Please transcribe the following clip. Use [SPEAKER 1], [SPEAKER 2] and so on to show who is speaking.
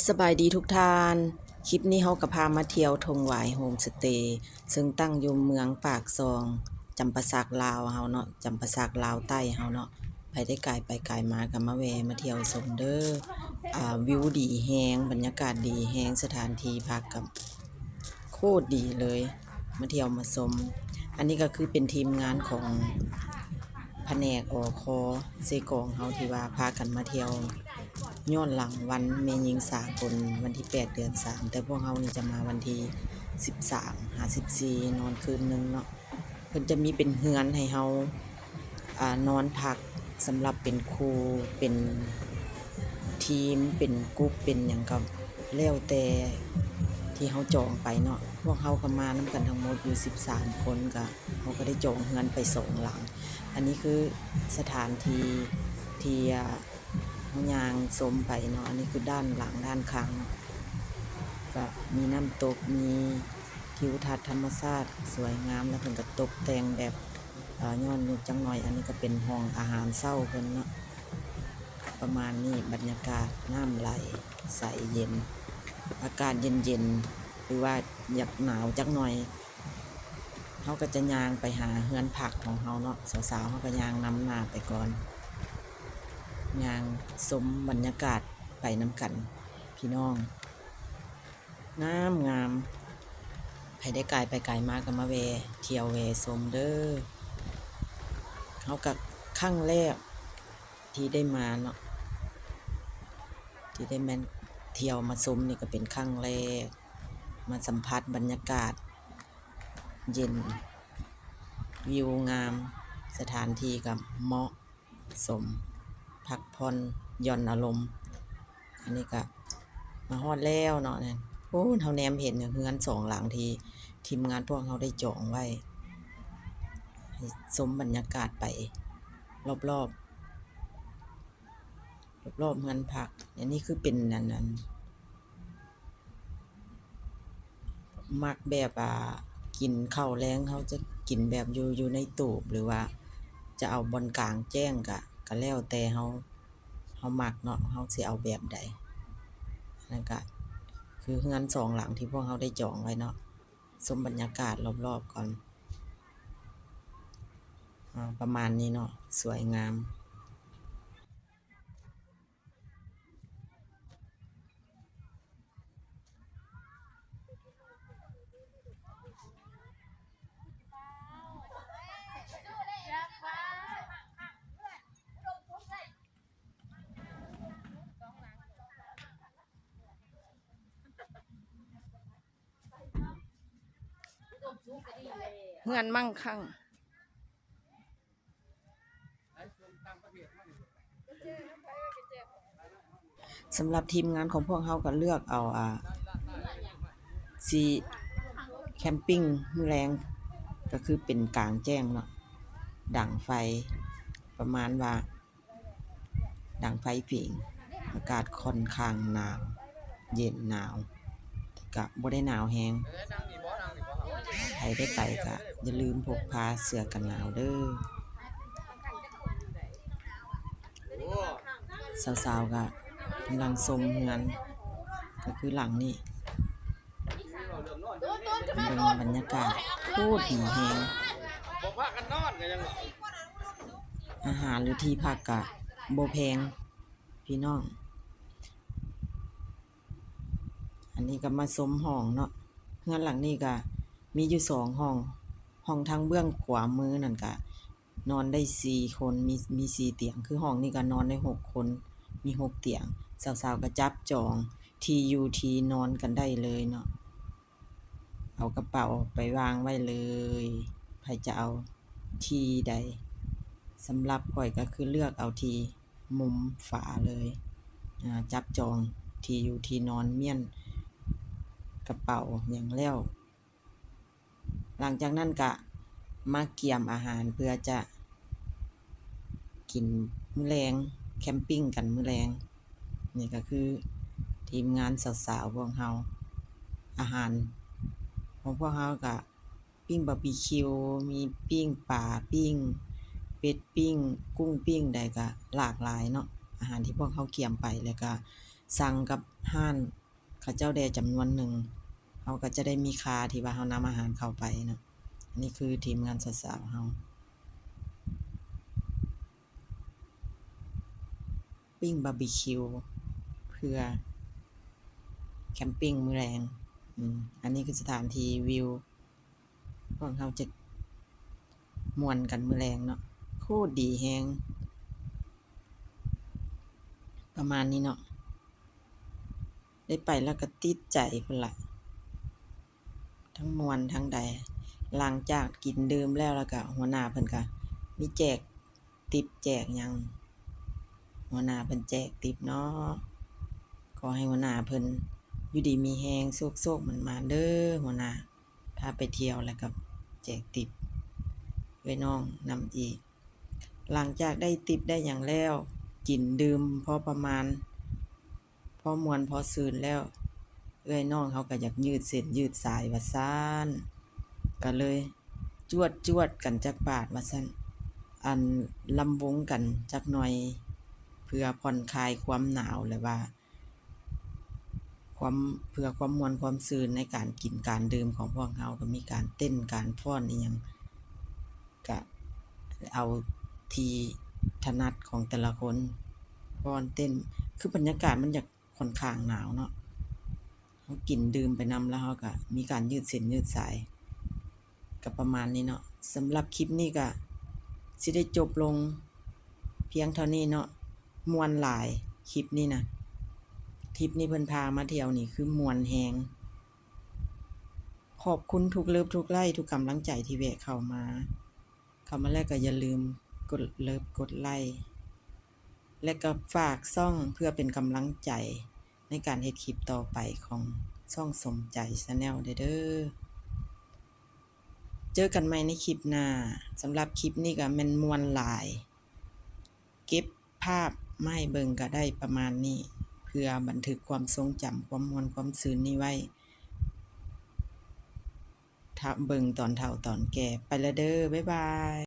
[SPEAKER 1] สบายดีทุกท่าน คลิปนี้เฮาก็พามาเที่ยวทงหวายโฮมสเตย์ซึ่งตั้งอยู่เมืองปากซองจำปาสักลาวเฮาเนาะจำปาสักลาวใต้เฮาเนาะไปได้ไกลไปไกลมาก็มาแวะมาเที่ยวชมเด้อวิวดีแฮงบรรยากาศดีแฮงสถานที่พักกับโคตรดีเลยมาเที่ยวมาชมอันนี้ก็คือเป็นทีมงานของแผนกอคเซกองเฮาที่ว่าพากันมาเที่ยวย้อนหลังวันแม่หญิงสากลวันที่8เดือน3แต่พวกเฮานี่จะมาวันที่13 54นอนคืนนึงเนาะเพิ่นจะมีเป็นเฮือนให้เฮานอนพักสำหรับเป็นครูเป็นทีมเป็นกรุ๊ปเป็นหยังก็แล้วแต่ที่เฮาจองไปเนาะพวกเฮาก็มานำกันทั้งหมดอยู่13คนก็เฮาก็ได้จองเฮือนไป2หลังอันนี้คือสถานที่ที่เฮาย่างชมไปเนาะอันนี้คือด้านหลังด้านข้างก็มีน้ำตกมีทิวทัศน์ธรรมชาติสวยงามแล้วเพิ่นก็ตกแต่งแบบย้อนยุคจังหน่อยอันนี้ก็เป็นห้องอาหารเช้าเพิ่นเนาะประมาณนี้บรรยากาศน้ำไหลใสเย็นอากาศเย็นๆหรือว่าอยากหนาวจักหน่อยเฮาก็จะย่างไปหาเฮือนพักของเฮาเนาะสาวๆเฮาก็ย่างนำหน้าไปก่อนย่างชมบรรยากาศไปนำกันพี่น้องงามๆ ไผได้ไกลไปไกลมาก็มาแวะเที่ยวแวะชมเด้อเฮาก็ครั้งแรกที่ได้มาเนาะที่ได้แม่นเที่ยวมาชมนี่ก็เป็นครั้งแรกมาสัมผัสบรรยากาศเย็นวิวงามสถานที่ก็เหมาะสมพักผ่อนหย่อนอารมณ์อันนี้ก็มาฮอดแล้วเนาะนั่นโอ้เฮาแนมเห็นเฮือน2หลังที่ทีมงานพวกเฮาได้จองไว้ให้ชมบรรยากาศไปรอบๆ รอบๆเฮือนพักอันนี้คือเป็นอันนั้นมักแบบกินข้าวแลงเขาจะกินแบบอยู่ในตูบหรือว่าจะเอาบนกลางแจ้งก็แล้วแต่เฮามักเนาะเฮาสิเอาแบบใดนั่นก็คือเฮือน2หลังที่พวกเฮาได้จองไว้เนาะชมบรรยากาศรอบๆก่อนประมาณนี้เนาะสวยงามเฮือนมั่งคั่งสำหรับทีมงานของพวกเฮาก็เลือกเอาสิแคมปิงมื้อแลงก็คือเป็นกลางแจ้งเนาะดั่งไฟประมาณว่าดั่งไฟผิงอากาศค่อนข้างหนาวเย็นหนาวก็บ่ได้หนาวแรงใครได้ไปก็อย่าลืมพกพาเสื้อกันหนาวเด้อสาวๆก็กำลังชมเฮือนก็คือหลังนี้เบิ่งบรรยากาศโคตรดีแรงอาหารหรือที่พักก็บ่แพงพี่น้องอันนี้ก็มาชมห้องเนาะเฮือนหลังนี้ก็มีอยู่2ห้องห้องทางเบื้องขวามือนั่นก็นอนได้4คนมี4เตียงคือห้องนี้ก็นอนได้6คนมี6เตียงสาวๆก็จับจองที่อยู่ที่นอนกันได้เลยเนาะเอากระเป๋าไปวางไว้เลยใครจะเอาที่ใดสำหรับข้อยก็คือเลือกเอาที่มุมฝาเลยจับจองที่อยู่ที่นอนเมียนกระเป๋าหยังแล้วหลังจากนั้นก็มาเกี่ยมอาหารเพื่อจะกินมื้อแลงแคมปิงกันมื้อแลงนี่ก็คือทีมงานสาวๆพวกเฮาอาหารของพวกเฮาก็ปิ้งบาร์บีคิวมีปิ้งปลาปิ้งเป็ดปิ้งกุ้งปิ้งใดก็หลากหลายเนาะอาหารที่พวกเฮาเกี่ยมไปแล้วก็ สั่งกับร้านเขาเจ้าได้จำนวนหนึ่งเราก็จะได้มีค่าที่ว่าเรานำอาหารเข้าไปเนาะอันนี้คือทีมงานสาวๆเราปิ้งบาร์บีคิวเพื่อแคมปิ้งมื้อแลงอันนี้คือสถานที่วิวพวกเราจะม่วนกันมื้อแลงเนาะโคตรดีแรงประมาณนี้เนาะได้ไปแล้วก็ติดใจพุ่นล่ะทั้งม่วนทั้งใดหลังจากกินดื่มแล้วก็หัวหน้าเพิ่นก็มีแจกติปแจกหยังหัวหน้าเพิ่นแจกติปเนาะขอให้หัวหน้าเพิ่นอยู่ดีมีแรงโชคๆหมานๆเด้อหัวหน้าพาไปเที่ยวแล้วก็แจกติปไว้น้องนำอีกหลังจากได้ติปได้หยังแล้วกินดื่มพอประมาณพอม่วนพอซื่นแล้วเอ้ยน้องเขาก็อยากยืดเส้นยืดสายว่าซั่นก็เลยจวดกันจักบาทว่าซั่นอันลำวงกันจักหน่อยเพื่อผ่อนคลายความหนาวและว่าเพื่อความม่วนความซื่นในการกินการดื่มของพวกเราก็มีการเต้นการฟ้อนอิหยังก็เอาที่ถนัดของแต่ละคนฟ้อนเต้นคือบรรยากาศมันอยากค่อนข้างหนาวเนาะเรากินดื่มไปนำแล้วเราก็มีการยืดเส้นยืดสายก็ประมาณนี้เนาะสำหรับคลิปนี้ก็สิได้จบลงเพียงเท่านี้เนาะม่วนหลายคลิปนี้นะทริปนี้เพิ่นพามาเที่ยวนี่คือม่วนแรง ขอบคุณทุกเลิฟทุกไลค์ทุกกำลังใจที่แวะเข้ามาแล้วก็อย่าลืมกดเลิฟกดไลค์และก็ฝากช่องเพื่อเป็นกำลังใจในการเฮ็ดคลิปต่อไปของช่องสมใจ Channel เด้อเจอกันใหม่ในคลิปหน้าสำหรับคลิปนี้ก็แม่นม่วนหลายเก็บภาพมาให้เบิ่งก็ได้ประมาณนี้เพื่อบันทึกความทรงจำความม่วนความซื่นนี้ไว้ถ้าเบิ่งตอนเฒ่าตอนแก่ไปแล้วเด้อบ๊ายบาย